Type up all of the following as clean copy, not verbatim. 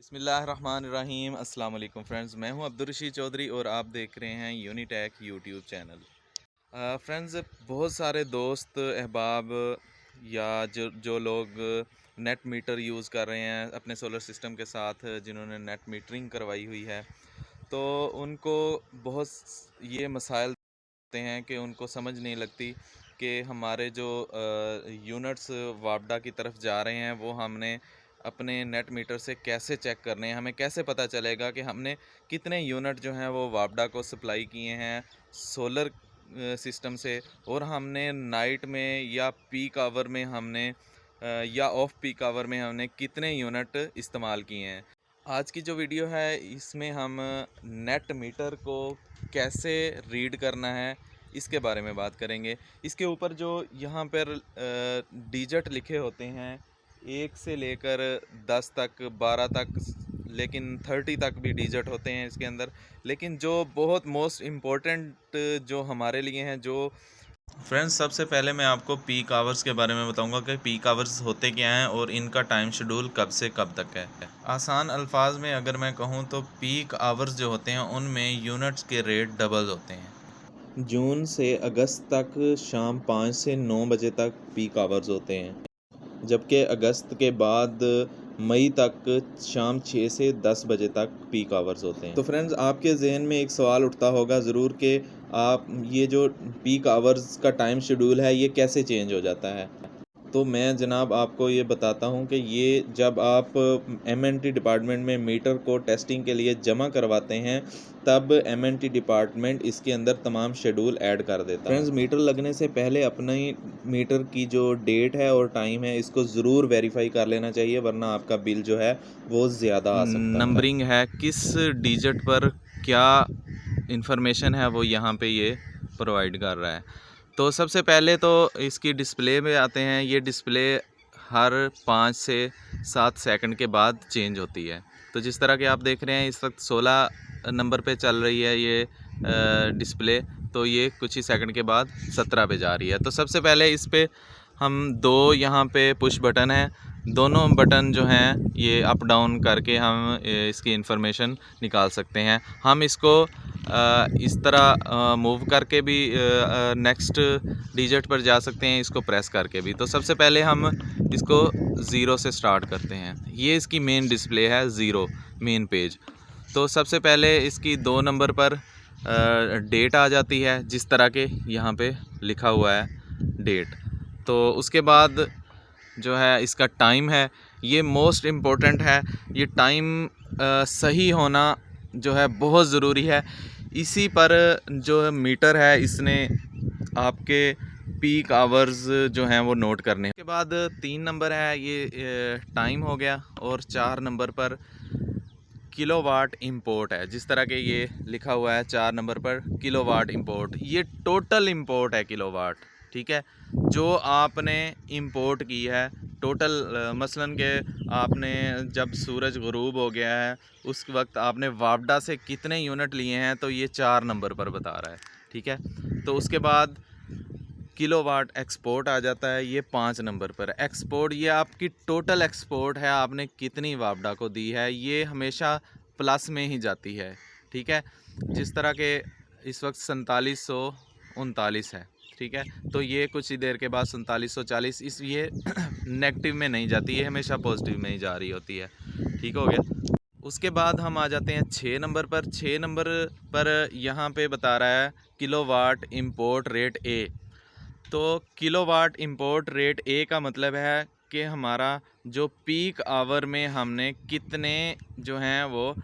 बिस्मिल्लाहिर्रहमानिर्रहीम। अस्सलाम वालेकुम फ्रेंड्स, मैं हूं अब्दुल रशीद चौधरी और आप देख रहे हैं यूनिटेक यूट्यूब चैनल। फ्रेंड्स, बहुत सारे दोस्त अहबाब या जो लोग नेट मीटर यूज़ कर रहे हैं अपने सोलर सिस्टम के साथ, जिन्होंने नेट मीटरिंग करवाई हुई है, तो उनको बहुत ये मसाइल होते हैं कि उनको समझ नहीं लगती कि हमारे जो यूनिट्स वापडा की तरफ जा रहे हैं वो हमने अपने नेट मीटर से कैसे चेक करने हैं। हमें कैसे पता चलेगा कि हमने कितने यूनिट जो हैं वो वापडा को सप्लाई किए हैं सोलर सिस्टम से, और हमने नाइट में या पीक आवर में हमने या ऑफ पीक आवर में हमने कितने यूनिट इस्तेमाल किए हैं। आज की जो वीडियो है इसमें हम नेट मीटर को कैसे रीड करना है इसके बारे में बात करेंगे। इसके ऊपर जो यहाँ पर डिजिट लिखे होते हैं 1 से लेकर 10 तक, 12 तक, लेकिन 30 तक भी डिजिट होते हैं इसके अंदर। लेकिन जो बहुत मोस्ट इम्पोर्टेंट जो हमारे लिए हैं, जो फ्रेंड्स, सबसे पहले मैं आपको पीक आवर्स के बारे में बताऊंगा कि पीक आवर्स होते क्या हैं और इनका टाइम शेड्यूल कब से कब तक है। आसान अल्फाज में अगर मैं कहूं तो पीक आवर्स जो होते हैं उनमें यूनिट्स के रेट डबल होते हैं। जून से अगस्त तक शाम 5 से 9 बजे तक पीक आवर्स होते हैं, जबकि अगस्त के बाद मई तक शाम 6 से 10 बजे तक पीक आवर्स होते हैं। तो फ्रेंड्स, आपके जहन में एक सवाल उठता होगा ज़रूर कि आप ये जो पीक आवर्स का टाइम शेड्यूल है ये कैसे चेंज हो जाता है। तो मैं जनाब आपको ये बताता हूँ कि ये जब आप एमएनटी डिपार्टमेंट में मीटर को टेस्टिंग के लिए जमा करवाते हैं तब एमएनटी डिपार्टमेंट इसके अंदर तमाम शेड्यूल ऐड कर देता है। फ्रेंड्स, मीटर लगने से पहले अपने मीटर की जो डेट है और टाइम है इसको ज़रूर वेरीफाई कर लेना चाहिए, वरना आपका बिल जो है वो ज़्यादा आ सकता है। नंबरिंग है, किस डिजिट पर क्या इंफॉर्मेशन है वो यहाँ पे ये प्रोवाइड कर रहा है। तो सबसे पहले तो इसकी डिस्प्ले में आते हैं। ये डिस्प्ले हर 5 से 7 सेकंड के बाद चेंज होती है। तो जिस तरह के आप देख रहे हैं इस वक्त 16 नंबर पे चल रही है ये डिस्प्ले, तो ये कुछ ही सेकंड के बाद 17 पे जा रही है। तो सबसे पहले इस पे हम दो यहाँ पे पुश बटन है, दोनों बटन जो हैं ये अप डाउन करके हम इसकी इंफॉर्मेशन निकाल सकते हैं। हम इसको इस तरह मूव करके भी नेक्स्ट डिजिट पर जा सकते हैं, इसको प्रेस करके भी। तो सबसे पहले हम इसको ज़ीरो से स्टार्ट करते हैं। ये इसकी मेन डिस्प्ले है, ज़ीरो मेन पेज। तो सबसे पहले इसकी 2 नंबर पर डेट आ जाती है, जिस तरह के यहाँ पे लिखा हुआ है डेट। तो उसके बाद जो है इसका टाइम है, ये मोस्ट इम्पोर्टेंट है। ये टाइम सही होना जो है बहुत ज़रूरी है। इसी पर जो मीटर है इसने आपके पीक आवर्स जो हैं वो नोट करने। उसके बाद 3 नंबर है, ये टाइम हो गया, और 4 नंबर पर किलोवाट इंपोर्ट है। जिस तरह के ये लिखा हुआ है 4 नंबर पर किलोवाट इंपोर्ट, ये टोटल इंपोर्ट है किलोवाट, ठीक है, जो आपने इंपोर्ट की है टोटल। मसलन के आपने जब सूरज गुरूब हो गया है उस वक्त आपने वापडा से कितने यूनिट लिए हैं, तो ये 4 नंबर पर बता रहा है, ठीक है। तो उसके बाद किलोवाट एक्सपोर्ट आ जाता है, ये 5 नंबर पर। एक्सपोर्ट ये आपकी टोटल एक्सपोर्ट है, आपने कितनी वापडा को दी है, ये हमेशा प्लस में ही जाती है, ठीक है। जिस तरह के इस वक्त 4739 है, ठीक है, तो ये कुछ ही देर के बाद 4740 इस ये नेगेटिव में नहीं जाती, ये हमेशा पॉजिटिव में ही जा रही होती है, ठीक हो गया। उसके बाद हम आ जाते हैं 6 नंबर पर। 6 नंबर पर यहाँ पे बता रहा है किलोवाट इंपोर्ट रेट ए। तो किलोवाट इंपोर्ट रेट ए का मतलब है कि हमारा जो पीक आवर में हमने कितने जो हैं वो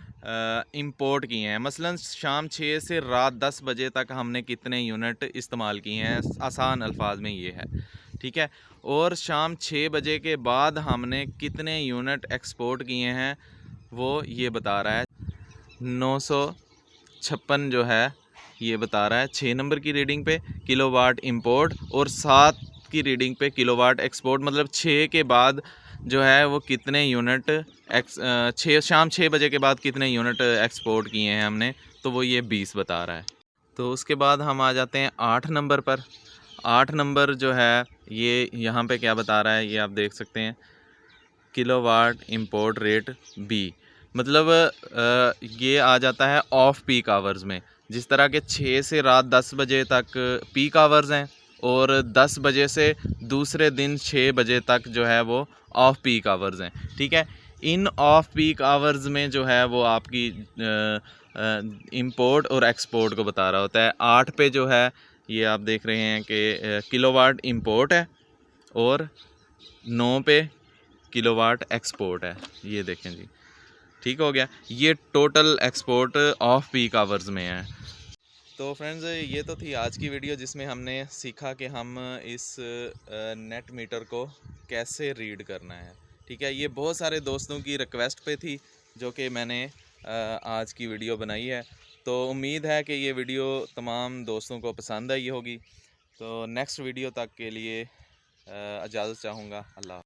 इंपोर्ट किए हैं। मसलन शाम 6 से रात 10 बजे तक हमने कितने यूनिट इस्तेमाल किए हैं, आसान अल्फाज में ये है, ठीक है। और शाम 6 बजे के बाद हमने कितने यूनिट एक्सपोर्ट किए हैं वो ये बता रहा है। 956 जो है ये बता रहा है 6 नंबर की रीडिंग पे किलोवाट इंपोर्ट, और 7 की रीडिंग पे किलोवाट एक्सपोर्ट। मतलब 6 के बाद जो है वो कितने यूनिट शाम 6 बजे के बाद कितने यूनिट एक्सपोर्ट किए हैं हमने, तो वो ये 20 बता रहा है। तो उसके बाद हम आ जाते हैं 8 नंबर पर। 8 नंबर जो है ये यहाँ पे क्या बता रहा है ये आप देख सकते हैं, किलोवाट इंपोर्ट रेट बी। मतलब ये आ जाता है ऑफ पीक आवर्स में। जिस तरह के 6 से रात 10 बजे तक पीक आवर्स हैं और 10 बजे से दूसरे दिन 6 बजे तक जो है वो ऑफ पीक आवर्स हैं, ठीक है। इन ऑफ पीक आवर्स में जो है वो आपकी इंपोर्ट और एक्सपोर्ट को बता रहा होता है। 8 पे जो है ये आप देख रहे हैं कि किलोवाट इंपोर्ट है और 9 पे किलोवाट एक्सपोर्ट है। ये देखें जी, ठीक हो गया। ये total export off peak hours में है। तो फ्रेंड्स, ये तो थी आज की वीडियो जिसमें हमने सीखा कि हम इस नेट मीटर को कैसे रीड करना है, ठीक है। ये बहुत सारे दोस्तों की रिक्वेस्ट पे थी जो कि मैंने आज की वीडियो बनाई है। तो उम्मीद है कि ये वीडियो तमाम दोस्तों को पसंद आई होगी। तो नेक्स्ट वीडियो तक के लिए इजाज़त चाहूँगा। अल्लाह।